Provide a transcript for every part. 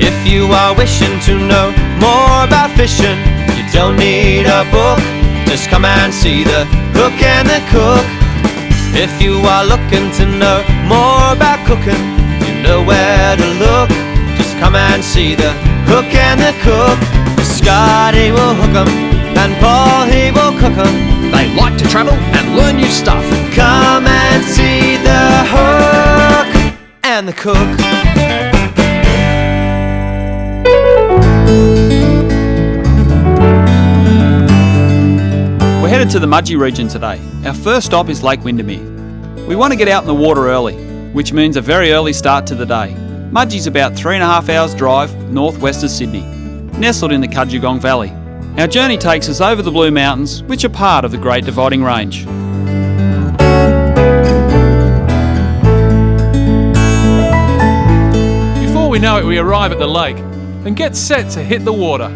If you are wishing to know more about fishing, you don't need a book, just come and see the Hook and the Cook. If you are looking to know more about cooking, you know where to look, just come and see the Hook and the Cook. Scotty will hook 'em, and Paul he will cook 'em. They like to travel and learn new stuff. Come and see the Hook and the Cook. We're headed to the Mudgee region today. Our first stop is Lake Windermere. We want to get out in the water early, which means a very early start to the day. Mudgee's about 3.5 hours drive northwest of Sydney, nestled in the Cudgegong Valley. Our journey takes us over the Blue Mountains, which are part of the Great Dividing Range. Before we know it, we arrive at the lake and get set to hit the water.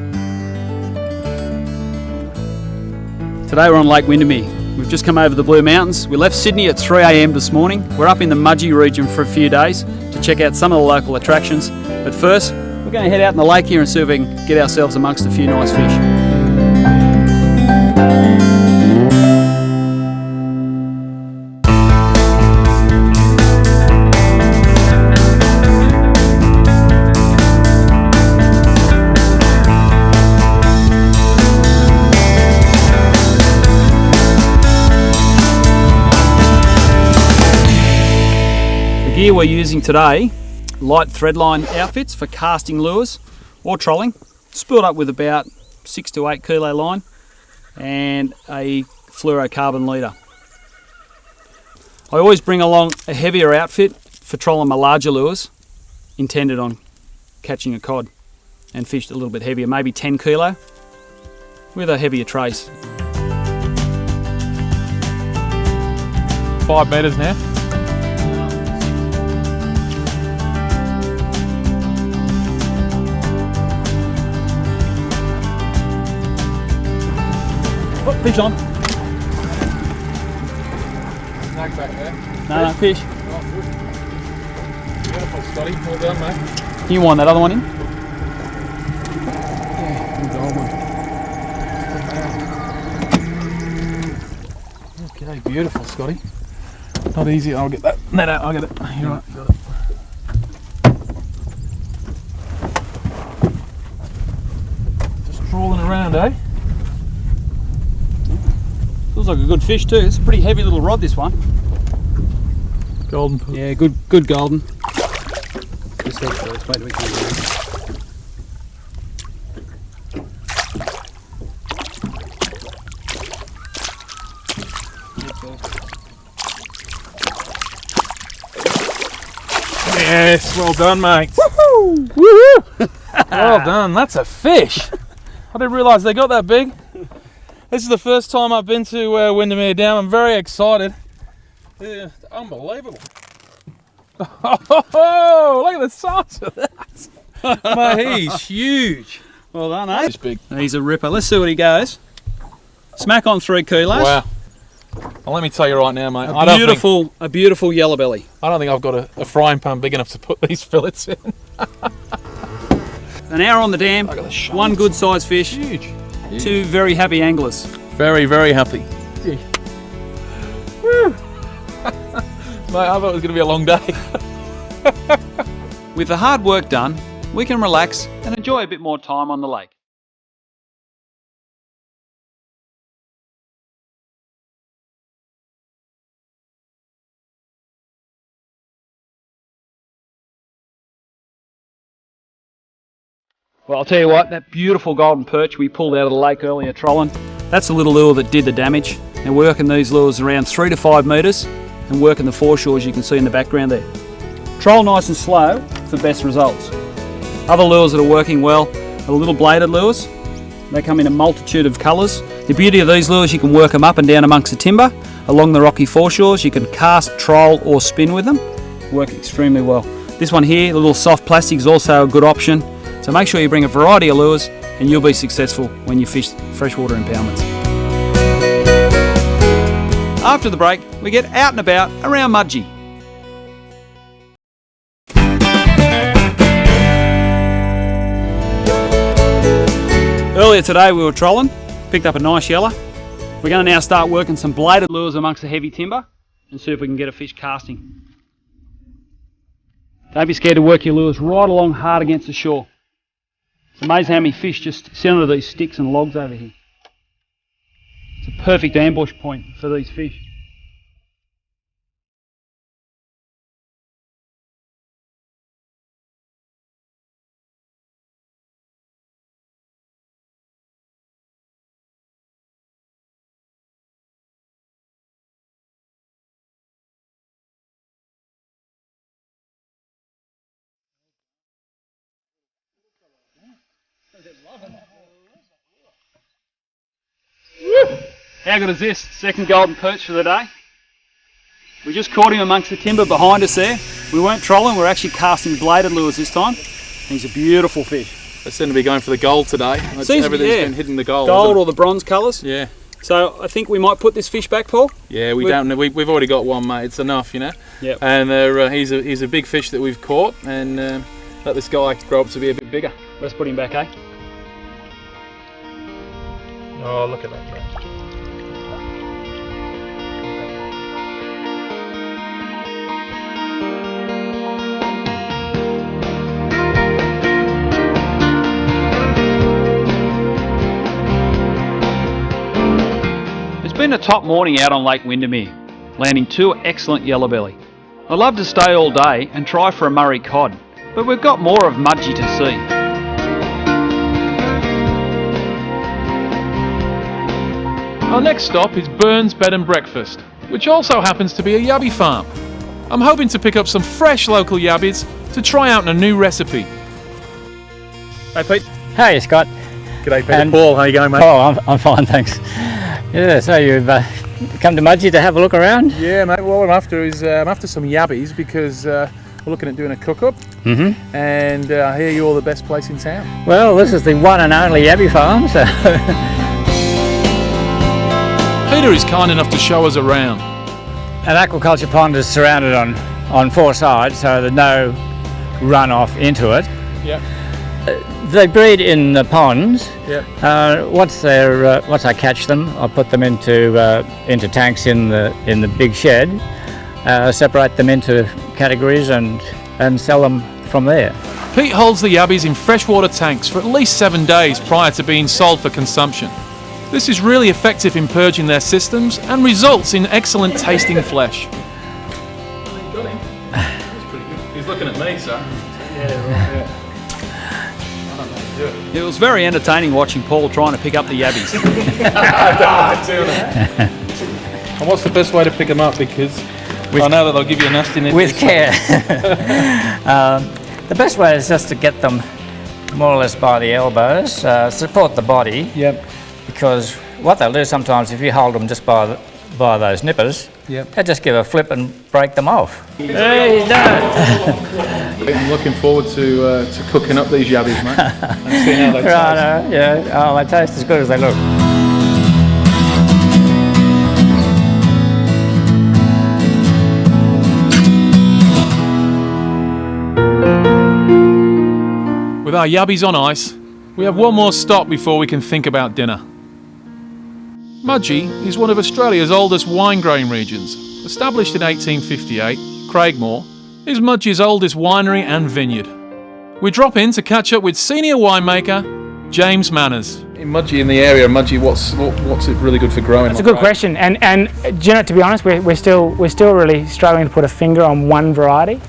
Today we're on Lake Windermere. We've just come over the Blue Mountains. We left Sydney at 3 a.m. this morning. We're up in the Mudgee region for a few days to check out some of the local attractions. But first, we're going to head out in the lake here and see if we can get ourselves amongst a few nice fish. The gear we're using today, light threadline outfits for casting lures or trolling, spooled up with about 6 to 8 kilo line and a fluorocarbon leader. I always bring along a heavier outfit for trolling my larger lures, intended on catching a cod and fished a little bit heavier, maybe 10 kilo with a heavier trace. 5 metres now. Oh, fish on. Snag back there. No, fish. Oh, good. Beautiful, Scotty. Well done, mate. Can you wind that other one in? Yeah, good old one. Okay, beautiful, Scotty. Not easy. I'll get that net out. I'll get it. You're right. Got it. Just trawling around, eh? Feels like a good fish too. It's a pretty heavy little rod, this one. Golden. Yeah, good golden. Just wait till we come around. Yes, well done, mate. Woohoo! Woohoo! Well done. That's a fish. I didn't realise they got that big. This is the first time I've been to Windermere Dam. I'm very excited. Yeah, unbelievable. Oh, look at the size of that. Mate, he's huge. Well done, eh? He's big. He's a ripper. Let's see what he goes. Smack on 3 kilos. Wow. Well, let me tell you right now, mate. A beautiful yellow belly. I don't think I've got a frying pan big enough to put these fillets in. An hour on the dam, Look at the shoulders. 1 good sized fish, Huge. 2 very happy anglers. Very, very happy. Woo. Mate, I thought it was going to be a long day. With the hard work done, we can relax and enjoy a bit more time on the lake. Well, I'll tell you what, that beautiful golden perch we pulled out of the lake earlier trolling, that's the little lure that did the damage. And working these lures around 3 to 5 metres and working the foreshores you can see in the background there. Troll nice and slow for best results. Other lures that are working well are little bladed lures. They come in a multitude of colours. The beauty of these lures, you can work them up and down amongst the timber, along the rocky foreshores. You can cast, troll or spin with them. Work extremely well. This one here, the little soft plastic, is also a good option. So make sure you bring a variety of lures and you'll be successful when you fish freshwater impoundments. After the break, we get out and about around Mudgee. Earlier today we were trolling, picked up a nice yellow. We're going to now start working some bladed lures amongst the heavy timber and see if we can get a fish casting. Don't be scared to work your lures right along hard against the shore. It's amazing how many fish just sit under these sticks and logs over here. It's a perfect ambush point for these fish. How good is this? Second golden perch for the day. We just caught him amongst the timber behind us there. We weren't trolling, we're actually casting bladed lures this time. He's a beautiful fish. They seem to be going for the gold today. Everything's been hitting the gold. Gold or the bronze colours. Yeah. So I think we might put this fish back, Paul. Yeah, we've already got one, mate. It's enough, you know. Yep. And he's a big fish that we've caught, and let this guy grow up to be a bit bigger. Let's put him back, eh? Oh, look at that, mate. It's been a top morning out on Lake Windermere, landing 2 excellent yellowbelly. I'd love to stay all day and try for a Murray cod, but we've got more of Mudgee to see. Our next stop is Burns Bed and Breakfast, which also happens to be a yabby farm. I'm hoping to pick up some fresh local yabbies to try out in a new recipe. Hey Pete. Hey Scott. G'day Peter. Paul, how you going, mate? Oh, I'm fine, thanks. Yeah, so you've come to Mudgee to have a look around? Yeah, mate. Well, what I'm after is I'm after some yabbies because we're looking at doing a cook-up. And I hear you're the best place in town. Well, this is the one and only yabby farm, so... Peter is kind enough to show us around. An aquaculture pond is surrounded on 4 sides, so there's no runoff into it. Yep. They breed in the ponds. Yep. Once I catch them, I'll put them into tanks in the big shed, separate them into categories and sell them from there. Pete holds the yabbies in freshwater tanks for at least 7 days prior to being sold for consumption. This is really effective in purging their systems and results in excellent tasting flesh. Got him. That's pretty good. He's looking at me, sir. Yeah, right. It was very entertaining watching Paul trying to pick up the yabbies. And what's the best way to pick them up? Because I know that they'll give you a nasty nip. With care. The best way is just to get them more or less by the elbows, support the body. Yep. Because what they'll do sometimes, if you hold them just by those nippers, yep, they'll just give a flip and break them off. There you go. I'm looking forward to cooking up these yabbies, mate, and seeing how they taste. Right, yeah. Oh, they taste as good as they look. With our yabbies on ice, we have one more stop before we can think about dinner. Mudgee is one of Australia's oldest wine growing regions. Established in 1858, Craigmore is Mudgee's oldest winery and vineyard. We drop in to catch up with senior winemaker James Manners. In Mudgee, in the area, Mudgee, what's it really good for growing? That's a good question, and you know, to be honest, we're still really struggling to put a finger on one variety.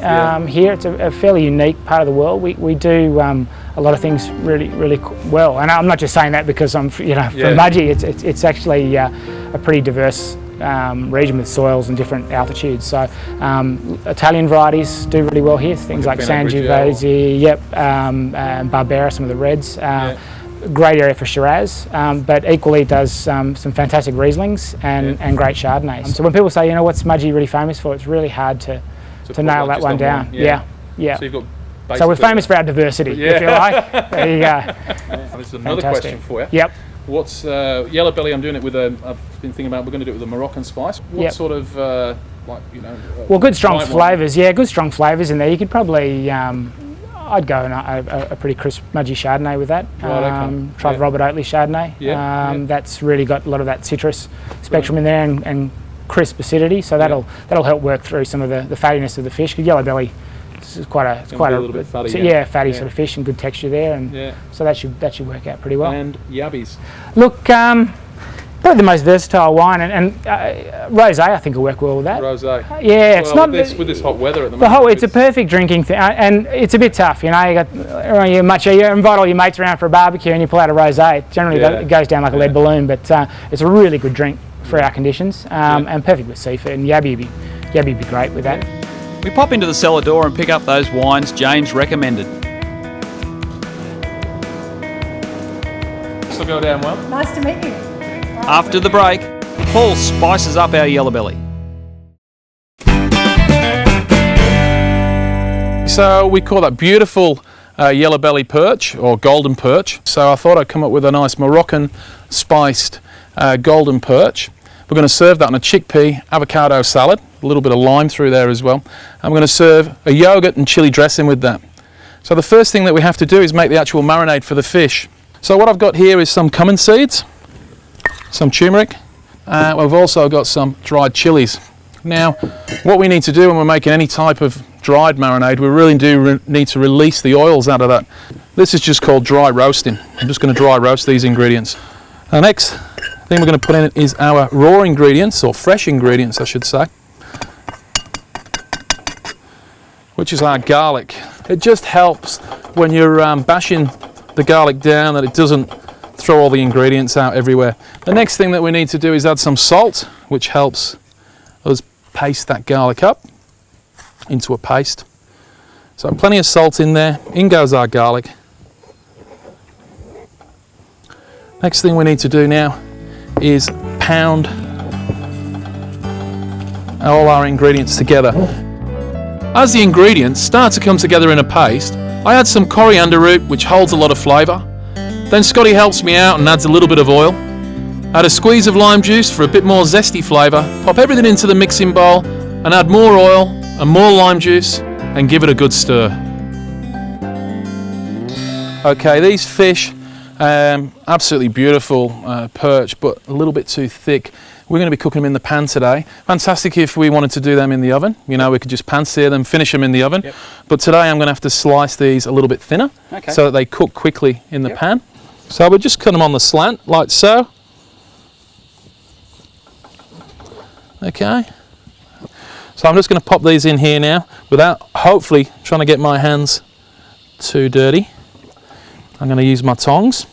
Here, it's a fairly unique part of the world. We do a lot of things really well, and I'm not just saying that because I'm from Mudgee. It's actually a pretty diverse region with soils and different altitudes. So Italian varieties do really well here. Things like Sangiovese, Barbera, some of the reds. Great area for Shiraz, but equally does some fantastic Rieslings and great Chardonnays. So when people say, what's Mudgee really famous for, it's really hard to nail that one down. Yeah. So you've got. So we're famous for our diversity, if you like. There you go. This is another question for you. Yep. What's yellow belly? I'm doing it with I've been thinking about we're going to do it with a Moroccan spice. What sort of well, good strong flavours. Yeah, good strong flavours in there. You could probably. I'd go a pretty crisp Mudgee Chardonnay with that. Right, okay. Try the Robert Oatley Chardonnay. That's really got a lot of that citrus spectrum in there and crisp acidity, so that'll help work through some of the fattiness of the fish. Because yellow belly is quite a little bit fatty, fatty sort of fish and good texture there, and so that should work out pretty well. And Yabbies. Look, probably the most versatile wine, and rosé I think will work well with that. Rosé. Yeah, it's not with this hot weather at the moment. It's a perfect drinking thing, and it's a bit tough. You invite all your mates around for a barbecue, and you pull out a rosé. Generally, it goes down like a lead balloon, but it's a really good drink for our conditions, and perfect with seafood. And Yabby would be great with that. We pop into the cellar door and pick up those wines James recommended. This will go down well. Nice to meet you. After the break, Paul spices up our yellow belly. So we call that beautiful yellow belly perch or golden perch. So I thought I'd come up with a nice Moroccan spiced golden perch. We're going to serve that on a chickpea avocado salad, a little bit of lime through there as well. And we're going to serve a yogurt and chili dressing with that. So the first thing that we have to do is make the actual marinade for the fish. So what I've got here is some cumin seeds, some turmeric, we've also got some dried chilies. Now, what we need to do when we're making any type of dried marinade, we really do need to release the oils out of that. This is just called dry roasting. I'm just going to dry roast these ingredients. The next thing we're going to put in is our raw ingredients, or fresh ingredients I should say, which is our garlic. It just helps when you're bashing the garlic down that it doesn't throw all the ingredients out everywhere. The next thing that we need to do is add some salt, which helps us paste that garlic up into a paste. So plenty of salt in there. In goes our garlic. Next thing we need to do now is pound all our ingredients together. As the ingredients start to come together in a paste, I add some coriander root, which holds a lot of flavour. Then Scotty helps me out and adds a little bit of oil. Add a squeeze of lime juice for a bit more zesty flavour. Pop everything into the mixing bowl and add more oil and more lime juice and give it a good stir. Okay, these fish, absolutely beautiful perch, but a little bit too thick. We're going to be cooking them in the pan today. Fantastic if we wanted to do them in the oven. You know, we could just pan sear them, finish them in the oven. Yep. But today I'm going to have to slice these a little bit thinner so that they cook quickly in the pan. So we'll just cut them on the slant, like so. Okay. So I'm just going to pop these in here now without hopefully trying to get my hands too dirty. I'm going to use my tongs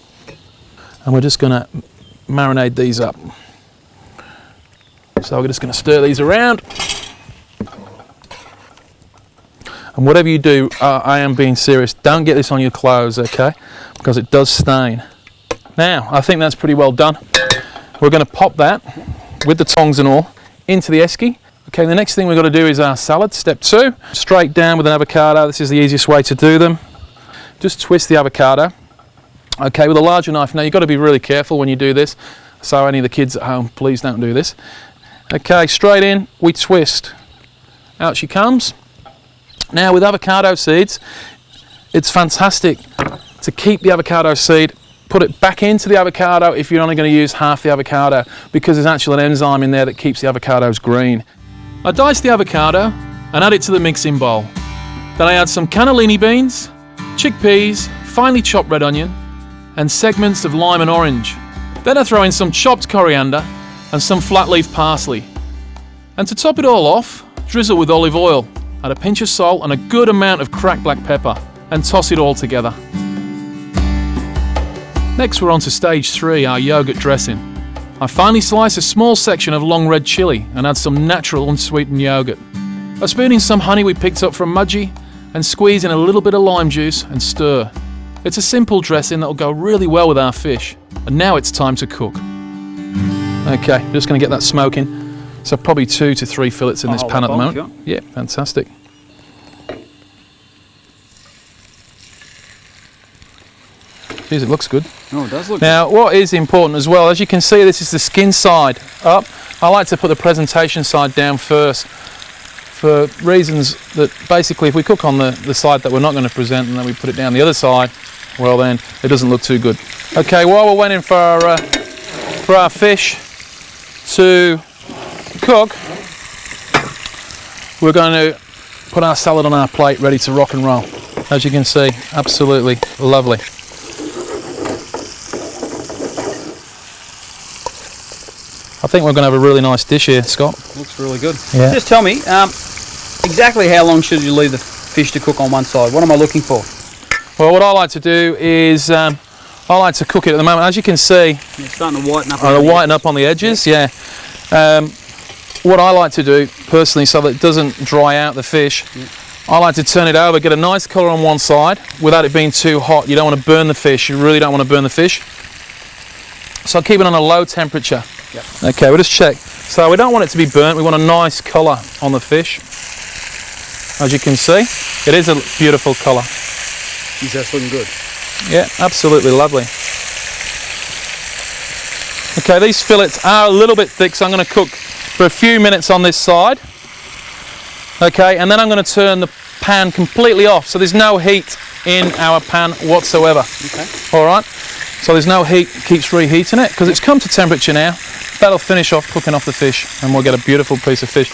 and we're just going to marinate these up. So we're just going to stir these around. And whatever you do, I am being serious, don't get this on your clothes, okay? Because it does stain. Now, I think that's pretty well done. We're going to pop that with the tongs and all into the esky. Okay, the next thing we've got to do is our salad, step 2. Straight down with an avocado. This is the easiest way to do them. Just twist the avocado. Okay, with a larger knife. Now, you've got to be really careful when you do this. So any of the kids at home, please don't do this. Okay, straight in, we twist. Out she comes. Now with avocado seeds, it's fantastic to keep the avocado seed, put it back into the avocado if you're only going to use half the avocado, because there's actually an enzyme in there that keeps the avocados green. I dice the avocado and add it to the mixing bowl. Then I add some cannellini beans, chickpeas, finely chopped red onion, and segments of lime and orange. Then I throw in some chopped coriander and some flat leaf parsley. And to top it all off, drizzle with olive oil, add a pinch of salt and a good amount of cracked black pepper, and toss it all together. Next we're on to stage 3, our yogurt dressing. I finely slice a small section of long red chilli and add some natural unsweetened yogurt. I spoon in some honey we picked up from Mudgee and squeeze in a little bit of lime juice and stir. It's a simple dressing that will go really well with our fish. And now it's time to cook. Okay, just going to get that smoking. So probably 2 to 3 fillets in this pan at the moment. Yeah, fantastic. Geez, it looks good. Oh, it does look now, good. What is important as well, as you can see, this is the skin side up. I like to put the presentation side down first for reasons that basically if we cook on the side that we're not going to present and then we put it down the other side, well then it doesn't look too good. Okay, while we're waiting for our fish to cook, we're going to put our salad on our plate ready to rock and roll. As you can see, absolutely lovely. I think we're going to have a really nice dish here, Scott. Looks really good. Yeah. Just tell me, exactly how long should you leave the fish to cook on one side? What am I looking for? Well, what I like to do is I like to cook it at the moment. As you can see, It's starting to whiten up. whiten up on the edges. Yeah. What I like to do personally, so that it doesn't dry out the fish, I like to turn it over, get a nice colour on one side without it being too hot. You don't want to burn the fish. You really don't want to burn the fish. So keep it on a low temperature. Yep. Okay, we'll just check. So we don't want it to be burnt. We want a nice colour on the fish. As you can see, it is a beautiful colour. Is that looking good? Yeah, absolutely lovely. Okay, these fillets are a little bit thick, so I'm going to cook for a few minutes on this side. Okay, and then I'm going to turn the pan completely off, so there's no heat in our pan whatsoever. Okay. All right, so there's no heat, keeps reheating it, because it's come to temperature now. That'll finish off cooking off the fish, and we'll get a beautiful piece of fish.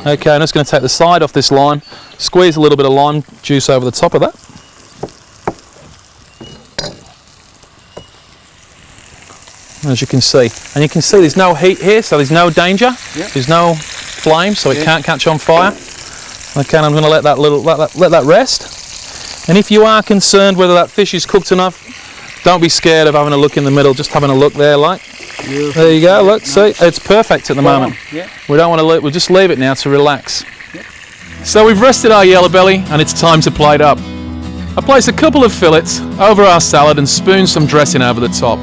Okay, I'm just going to take the side off this lime, squeeze a little bit of lime juice over the top of that. As you can see, and you can see there's no heat here, so there's no danger. Yep. There's no flame, so it can't catch on fire. Okay, and I'm going to let that rest. And if you are concerned whether that fish is cooked enough, don't be scared of having a look in the middle. Just having a look there, like. Beautiful. There you go. Look, see, it's perfect at the moment. Yeah. We don't want to. We'll just leave it now to relax. Yep. So we've rested our yellow belly, and it's time to plate up. I place a couple of fillets over our salad and spoon some dressing over the top.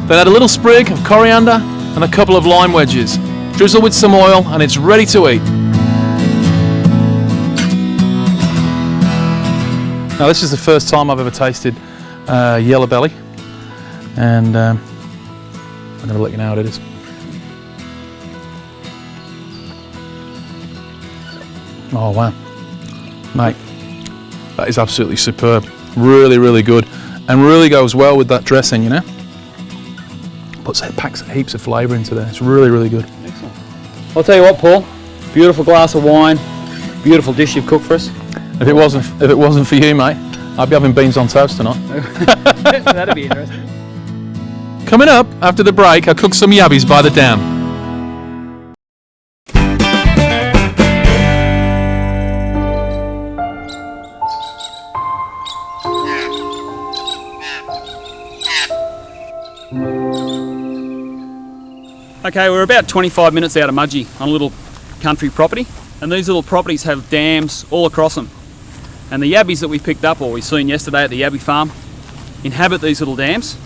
Then add a little sprig of coriander and a couple of lime wedges. Drizzle with some oil and it's ready to eat. Now this is the first time I've ever tasted yellow belly, and I'm going to let you know what it is. Oh wow, mate, that is absolutely superb. Really, really good, and really goes well with that dressing, you know. It packs heaps of flavour into there. It's really, really good. Excellent. I'll tell you what, Paul. Beautiful glass of wine. Beautiful dish you've cooked for us. If it wasn't for you, mate, I'd be having beans on toast tonight. That'd be interesting. Coming up after the break, I cook some yabbies by the dam. Okay, we're about 25 minutes out of Mudgee on a little country property, and these little properties have dams all across them. And the yabbies that we picked up, or we seen yesterday at the yabby farm, inhabit these little dams.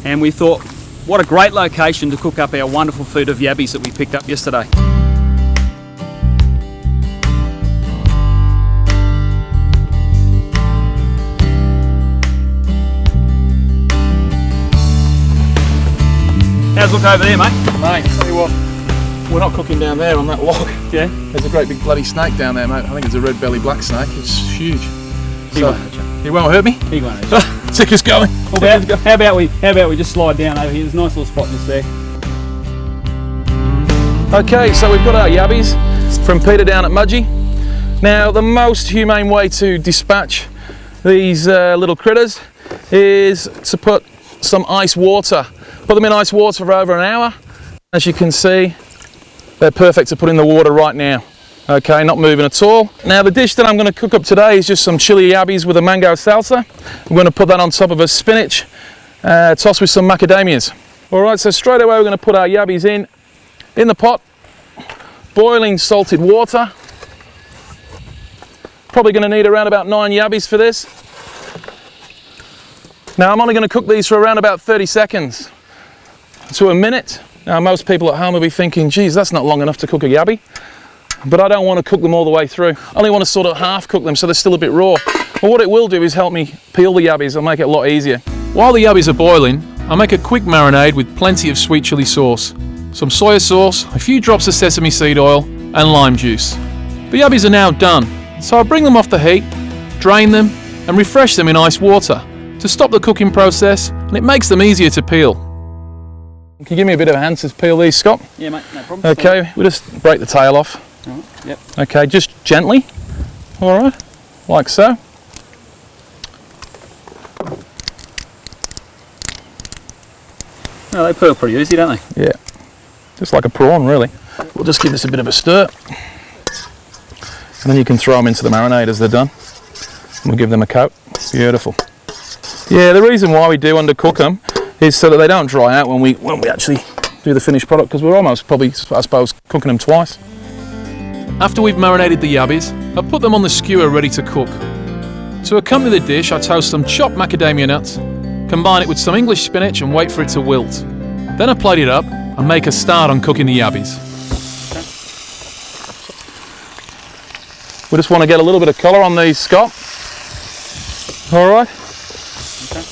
And we thought, what a great location to cook up our wonderful food of yabbies that we picked up yesterday. How's it look over there, mate? Mate, tell you what, we're not cooking down there on that log. Yeah. There's a great big bloody snake down there, mate. I think it's a red belly black snake. It's huge. He won't hurt you. He won't hurt me? He won't hurt you. Tick us going. How about we just slide down over here? There's a nice little spot just there. Okay, so we've got our yabbies from Peter down at Mudgee. Now, the most humane way to dispatch these little critters is to put some ice water. Put them in ice water for over an hour. As you can see, they're perfect to put in the water right now. Okay, not moving at all. Now the dish that I'm going to cook up today is just some chili yabbies with a mango salsa. I'm going to put that on top of a spinach, tossed with some macadamias. Alright, so straight away we're going to put our yabbies in the pot. Boiling salted water. Probably going to need around about 9 yabbies for this. Now I'm only going to cook these for around about 30 seconds to a minute. Now most people at home will be thinking, geez, that's not long enough to cook a yabby. But I don't want to cook them all the way through. I only want to sort of half cook them so they're still a bit raw. But what it will do is help me peel the yabbies. It'll make it a lot easier. While the yabbies are boiling, I'll make a quick marinade with plenty of sweet chili sauce, some soya sauce, a few drops of sesame seed oil and lime juice. The yabbies are now done, so I bring them off the heat, drain them and refresh them in ice water to stop the cooking process, and it makes them easier to peel. Can you give me a bit of a hand to peel these, Scott? Yeah, mate, no problem. Okay, we'll just break the tail off. Right, yep. Okay, just gently. All right, like so. No, they peel pretty easy, don't they? Yeah, just like a prawn, really. We'll just give this a bit of a stir. And then you can throw them into the marinade as they're done. And we'll give them a coat. Beautiful. Yeah, the reason why we do undercook them is so that they don't dry out when we actually do the finished product, because we're almost probably, I suppose, cooking them twice. After we've marinated the yabbies, I put them on the skewer ready to cook. To accompany the dish, I toast some chopped macadamia nuts, combine it with some English spinach and wait for it to wilt. Then I plate it up and make a start on cooking the yabbies. We just want to get a little bit of colour on these, Scott. All right. Okay.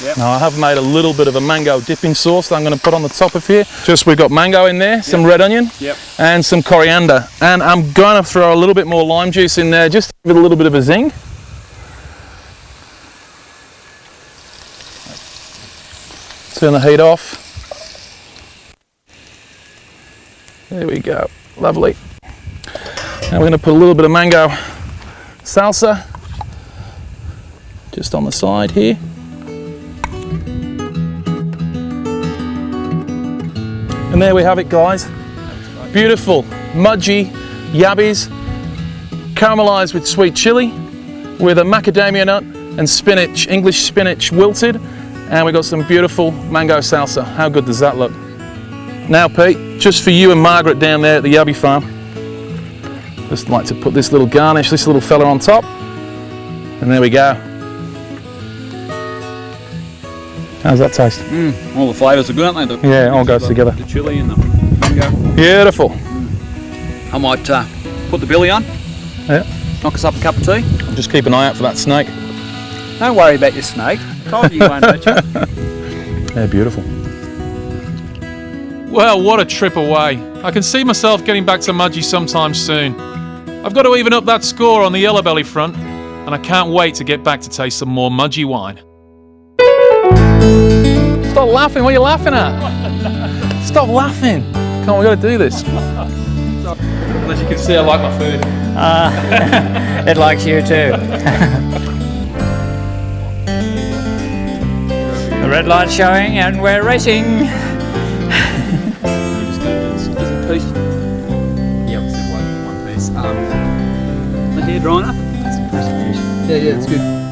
Yep. Now I have made a little bit of a mango dipping sauce that I'm going to put on the top of here. Just we've got mango in there, some red onion, and some coriander. And I'm going to throw a little bit more lime juice in there just to give it a little bit of a zing. Turn the heat off. There we go, lovely. Now we're going to put a little bit of mango salsa just on the side here. And there we have it, guys. Beautiful Mudgee yabbies, caramelised with sweet chilli, with a macadamia nut and spinach, English spinach wilted, and we've got some beautiful mango salsa. How good does that look? Now, Pete, just for you and Margaret down there at the Yabby farm, just like to put this little garnish, this little fella on top, and there we go. How's that taste? All the flavours are good, aren't they? Yeah, it all goes together. The chilli and the mango. Beautiful. I might put the billy on. Yeah. Knock us up a cup of tea. Just keep an eye out for that snake. Don't worry about your snake. I told you won't hurt you. They're beautiful. Well, what a trip away. I can see myself getting back to Mudgee sometime soon. I've got to even up that score on the yellow belly front, and I can't wait to get back to taste some more Mudgee wine. Stop laughing, what are you laughing at? Stop laughing. Come on, we've got to do this. Unless you can see I like my food. It likes you too. The red light's showing and we're racing. The hair drying up. Yeah, it's good.